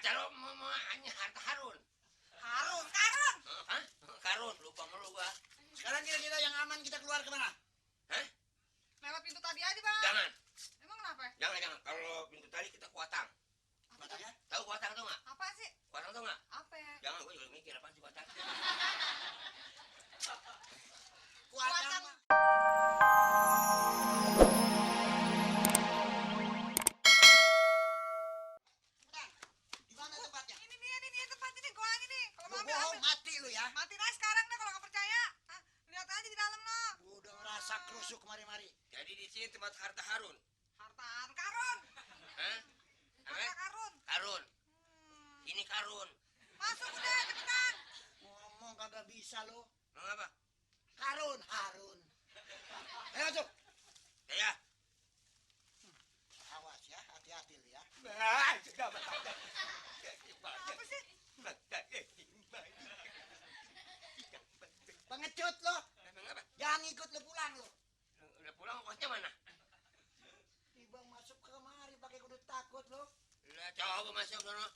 Kata lo mau hanya harta Harun. Karun. Hah? Karun, lupa mulu gua. Sekarang kira-kira yang aman kita keluar kemana? Hah? Lewat pintu tadi aja, Bang. Jangan. Emang kenapa? Jangan. Kalau pintu tadi kita kuatang. Apa tuh? Matanya? Tahu kuatang tuh nggak? Apa sih? Kuatang tuh nggak? Apa ya? Jangan, gua juga mikir apaan sih kuatang. Kuatang. Di mana tempatnya? Ini nih tempat ini gua ini. Kalau Lu mau ambil, bohong ambil. mati lu ya. Matiin aja sekarang dah kalau nggak percaya. Hah? Lihat aja di dalam noh. Gua udah ngerasa kerusuk kemari-mari. Jadi di sini tempat harta Harun. Hartaan karun. Hah? Harta Apa? karun. Karun. Hmm. Ini karun. Masuk udah cepetan. Ngomong kagak bisa lu. Mau apa? Harun. Ayo masuk. Ya. Awas ya, hati-hati lu ya. Apa sih? Pengecut lu. Emang apa? Jangan ikut lu pulang lu. Udah pulang kosnya mana? Ibang masuk kemari pakai kudu takut lu. Udah coba masuk sono.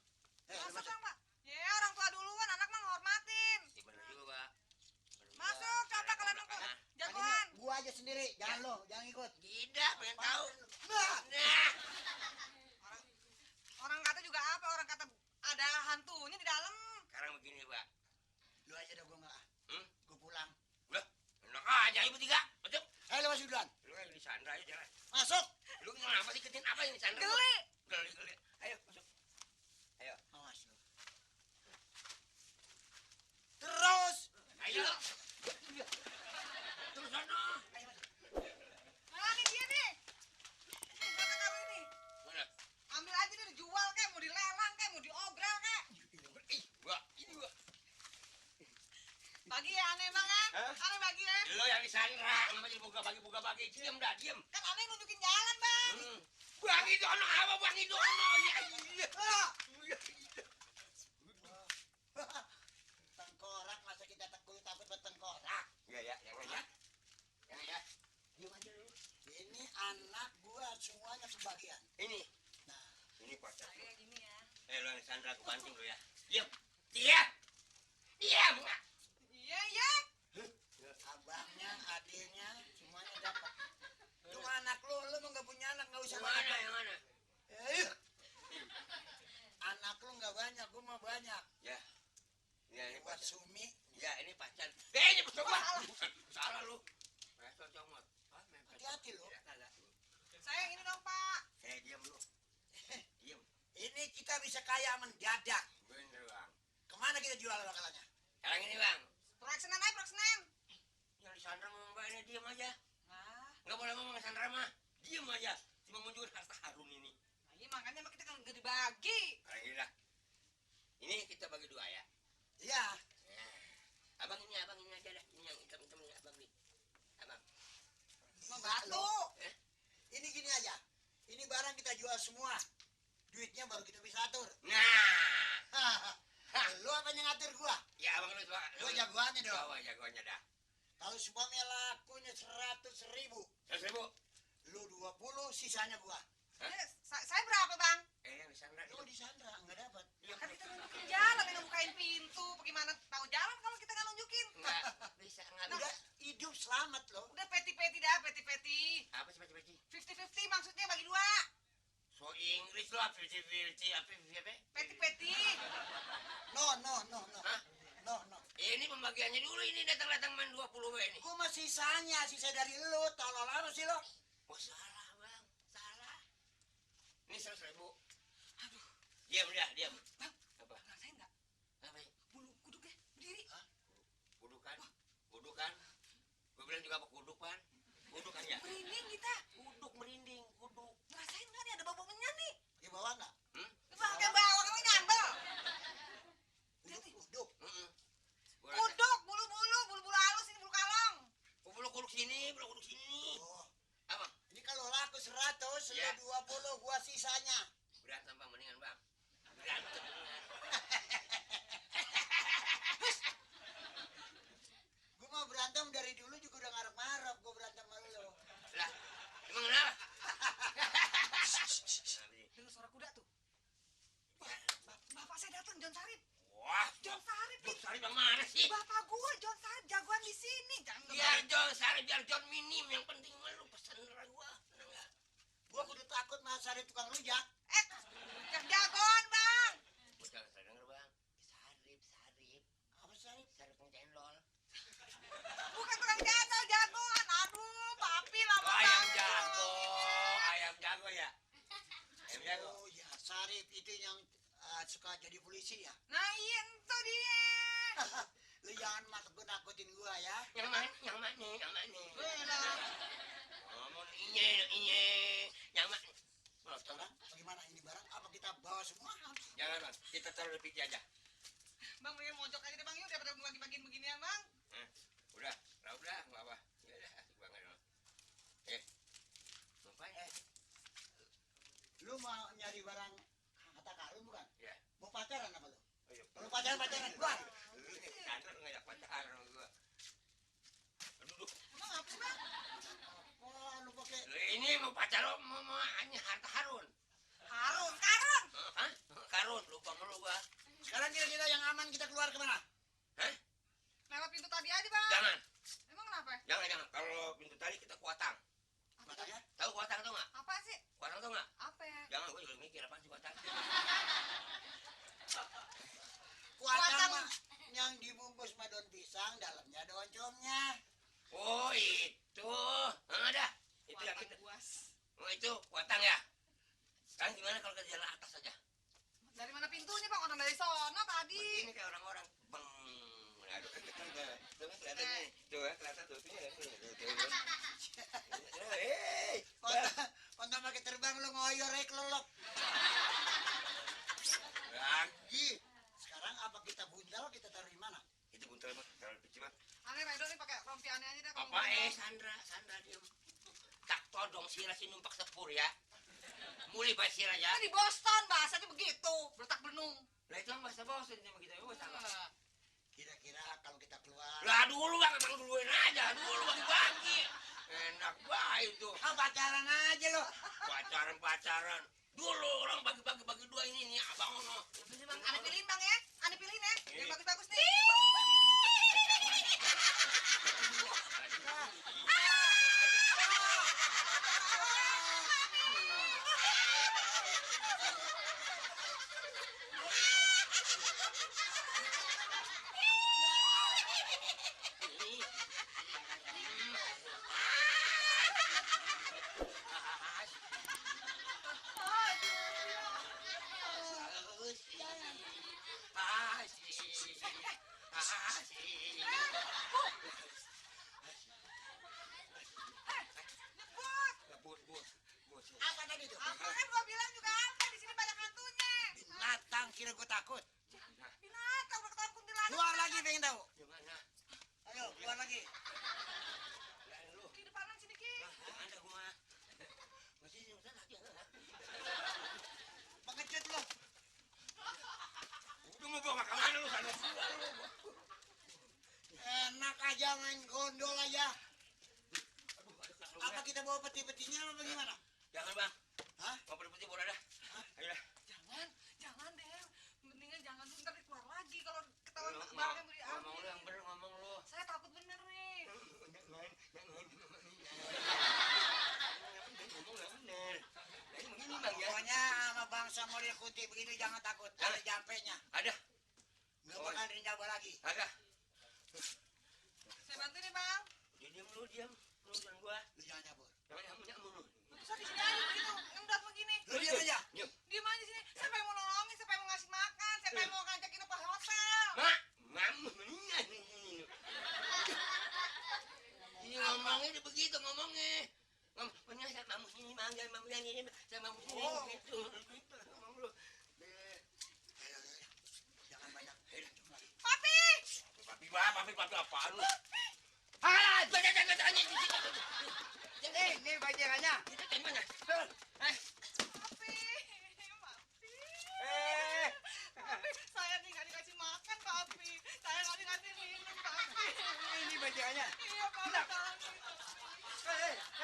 Masuk dong, Pak. Ya, orang tua duluan, anak mah ngehormatin. Iya bener juga, Pak. Bener juga. Masuk, coba kalian nunggu. Nah, Jagoan. Gua aja sendiri, jangan lu, jangan ikut. tidak, pengen tahu. Nah, Nah. Orang kata juga apa? Orang kata ada hantunya di dalam. Sekarang begini, Pak. lu aja dah gua enggak. Hmm? Gua pulang. Udah, enak aja ibu tiga. Masuk. Ayo lu masuk duluan. Lu yang disandra aja jalan. Masuk. Lu kenapa sih ketin apa yang disandra? Geli. Geli. Ayo, masuk. Ayo. Awas lu. Terus. Ayo. Terus sana. Ayo masuk. Nah, ini dia nih. Kata kamu ini. Mana? Ambil aja nih, dijual kek, mau dilelang kek, mau diobral kek. Gua, ini gua. Bagi ya aneh banget. Hah? Aneh bagi ya. Lu yang disandra, namanya buka bagi. Diam dah, diam. Kan aneh nunjukin jalan, Bang. Bagi dono apa bagi dono? Ya iya. Tengkorak masa kita takut bertengkorak. Ya. Ya. Diam aja lu. Ini anak gua semuanya sebagian. Ini. Nah, Ini pacar. Kayak gini ya. Lu yang disandra aku banting lu ya. Diam. Diam. Iya. abangnya, adiknya semuanya dapat. Lu anak lu mah nggak punya anak, nggak usah Yang mana? banyak. Yang mana? Eh, anak lu nggak banyak, gua mah banyak. Ya. Ya ini Buat pacar. Sumi. Ya ini pacar. Ini pacar gua. Salah lu. Pasal comot. Hati-hati lu. Sayang ini dong, Pak. Diam lu. Diam. Ini kita bisa kaya mendadak. Bener bang. Kemana kita jual bakalannya? Sekarang ini bang. Proyek Senen aja, proyek Senen. Yang disandra sama mbak ini diam aja. Nah, Nggak boleh ngomong sandra mah. Diam aja. Cuma menunjukkan harta Harun ini. iya makanya mah kita kan gak dibagi. Sekarang ini dah. Ini kita bagi dua ya. Iya. Ya. Abang ini aja dah. Ini yang hitam-hitam ini abang nih. Abang. Mau batu. Ini gini aja. Ini barang kita jual semua. Duitnya baru kita bisa atur. Nah. Lu apa yang ngatur gua? Ya abang lu coba. Gua jagoannya dong. Bawa jagoannya dah. Kalau semuanya lakunya 100.000, 100.000. lu 20, sisanya gua. Saya berapa, Bang? Yang disandra Lu disandra nggak dapat. Ya kan kita nunjukin jalan, yang bukain pintu. Bagaimana tahu jalan kalau kita nggak nunjukin? Nggak bisa. Udah hidup selamat lo. Udah peti-peti dah, peti-peti. Apa sih baca-baca? 50-50 maksudnya bagi dua. So Inggris lo apa sih apa? Peti-peti. No. Hah? No. Ini pembagiannya dulu ini datang main 20 ini. Gua mah sisanya, sisa dari lu. Tolol apa sih lo? Oh salah bang, salah. Ini 100.000. Aduh. Diam. Bang, Apa? ngerasain nggak? Apa ini? Bulu kuduknya berdiri. Kudukan. Gue bilang juga apa kudukan? Kudukan ya? Merinding kita. Kuduk merinding, kuduk. Ngerasain nggak nih ada bau-baunya nih? Di bawah nggak? Pakai bawang kamu nyambel. Uduk. Kuduk, bulu-bulu halus ini bulu kalong. Bulu kuduk sini. Oh, Apa? ini kalau laku 100, lu Ya. 20, gua sisanya. Berantem bang, mendingan bang. Berantem. Gua mau berantem dari dulu juga udah ngarep-ngarep gua berantem sama lu. Lah, emang kenapa? Dengar suara kuda tuh. Ya, Bapak Sari biar John minim, yang penting mah lu pesen gua. Bener nggak? Gua kudu takut sama Sarip tukang rujak. Yang jagoan, Bang. Gua jangan denger bang. Sarip. Apa Sarip? Sarip cendol. Bukan tukang jadol, jagoan. Aduh, papi lama Oh, banget. ayam jago ya. Ayam jago. Oh ya, Sarip itu yang suka jadi polisi ya. Nah, iya itu dia. Lu jangan nakutin gua ya. Yang mana? Bela. Ngomong inye. Yang mana? Oh, Sekarang bagaimana ini barang? Apa kita bawa semua? jangan bang, kita taruh di piti aja. Bang, mendingan mojok aja deh, Bang. Yuk, daripada bagi-bagiin beginian, Bang. Udah, nggak apa. Ya udah, asik banget loh. Ngapain? Lu mau nyari barang kata karun bukan? Ya. Mau pacaran apa lu? Ayo. Kalau pacaran keluar. Anak ngajak pacaran sama gua. Duduk. Emang apa, Bang? Oh, lu pakai Ini mau pacaran mau hanya harta harun. Karun. Hah? Karun, lupa mulu gua. sekarang kira-kira yang aman kita keluar kemana? Hah? Lewat pintu tadi aja, Bang. Jangan. Emang kenapa? Jangan. Kalau pintu tadi kita kuatang. Matanya? Tahu kuatang tuh nggak? Apa sih? Kuatang tuh nggak? Apa ya? Jangan, gua juga mikir apa sih kuatang. Kuatang mah yang dibungkus sama daun pisang, dalamnya ada oncomnya. Oh itu, ada. Itu yang kita. Buas. Oh itu kuatang ya. Sekarang gimana kalau kita jalan atas aja? Dari mana pintunya, Bang? Orang dari sono tadi. Ini kayak orang-orang beng. Aduh, tuh kan kelihatan nih. Tuh kan kelihatan tuh. Hei, Kontak pakai terbang lu ngoyor kelelop. lagi. Sekarang apa kita bundal kita taruh di mana? Itu buntel mah, kalau pici mah. Aneh, Redo nih pakai rompi aneh aja dah. kalau Apa mau Sandra diem. Tak todong sira si numpak sepur ya. Mulai bahasa sira ya. Kan di Boston bahasanya begitu, bertak benung. Lah itu bahasa bosan sama kita bahasa apa? Kira-kira kalau kita keluar. Lah dulu bang, emang duluin aja. Dulu bagi-bagi. Enak banget itu. Pacaran aja lo. Pacaran. Dulu orang bagi-bagi dua ini abang ono. Ini Bang, aneh pilihin, Bang ya. Aneh pilihin ya. Yang bagus-bagus nih. Apa tadi tuh? Apa kan gua bilang juga apa di sini banyak hantunya. Binatang kira gue takut. Binatang udah ketahuan kuntilanak. Keluar lagi pengen tahu. Gimana? Ayo keluar lagi. Ya lu. Di depanan sini, Ki. Ada gua. Masih di sana aja. Pengecut lo. Udah mau bawa kemana lu sana? Enak aja main gondol aja. Apa kita bawa peti-petinya apa bagaimana? Jangan bang. Hah? Mau peti bola dah. Ayolah. Jangan deh. Mendingan jangan dulu, ntar keluar lagi kalau ketahuan Ngomong barangnya mau diambil. lu yang bener ngomong lu. Saya takut bener nih. Ngomong yang bener. Ini begini bang ya. Pokoknya sama bangsa Moria Kunti begini jangan takut. Ada jampenya. Ada. Nggak bakal rinjaba lagi. Ada. Saya bantu nih, Bang. Diam lu diam. Lu jangan gua. Lu jangan nyabur. Jangan nyamuk lu. Bisa di sini aja begitu. Yang begini. Lu diam aja. Diam. Diem aja sini. Siapa yang mau nolongin? Siapa yang mau ngasih makan? Siapa yang mau ngajakin ke hotel? Mak, mamu ini ngomongnya begitu ngomongnya. Ngomongnya saya mamu sini manggil mamu yang ini saya mamu sini gitu. Gitu ngomong lu. Ayo. Jangan banyak. Papi! Papi apaan lu? Ah, jangan. Ini bajarannya. Itu di mana? Papi! Papi, saya nih nggak dikasih makan, Papi. Saya nggak dikasih minum, Papi. Ini bajarannya. Iya, Papi. Hei.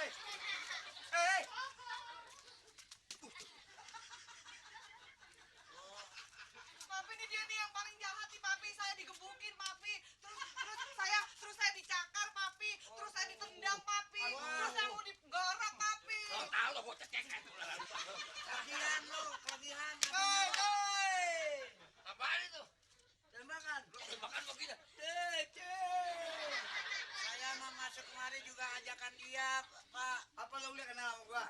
Papi ini dia nih yang paling jahat nih, Papi. Saya digebukin, Papi. Terus saya dicakar, Papi. Terus saya ajakan dia, Pak. Apa lo udah kenal sama gua?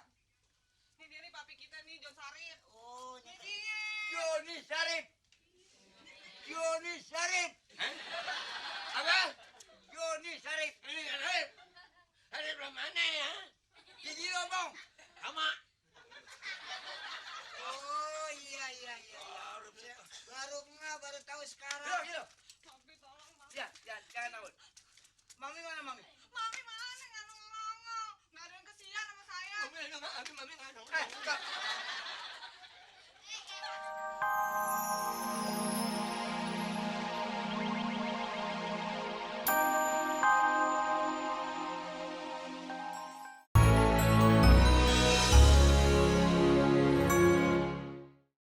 Ini dia nih papi kita nih, John Sarip. Oh, Ini ini dia. Joni Sarip. Joni Sarip. Hah? Apa? Joni Sarip. Ini Arif. Arif dari mana ya? Gigi lo, Bang. Sama. Oh, iya. Baru tahu sekarang. Gilo. Papi tolong, Papi. Ya, jangan takut. Mami mana, Mami?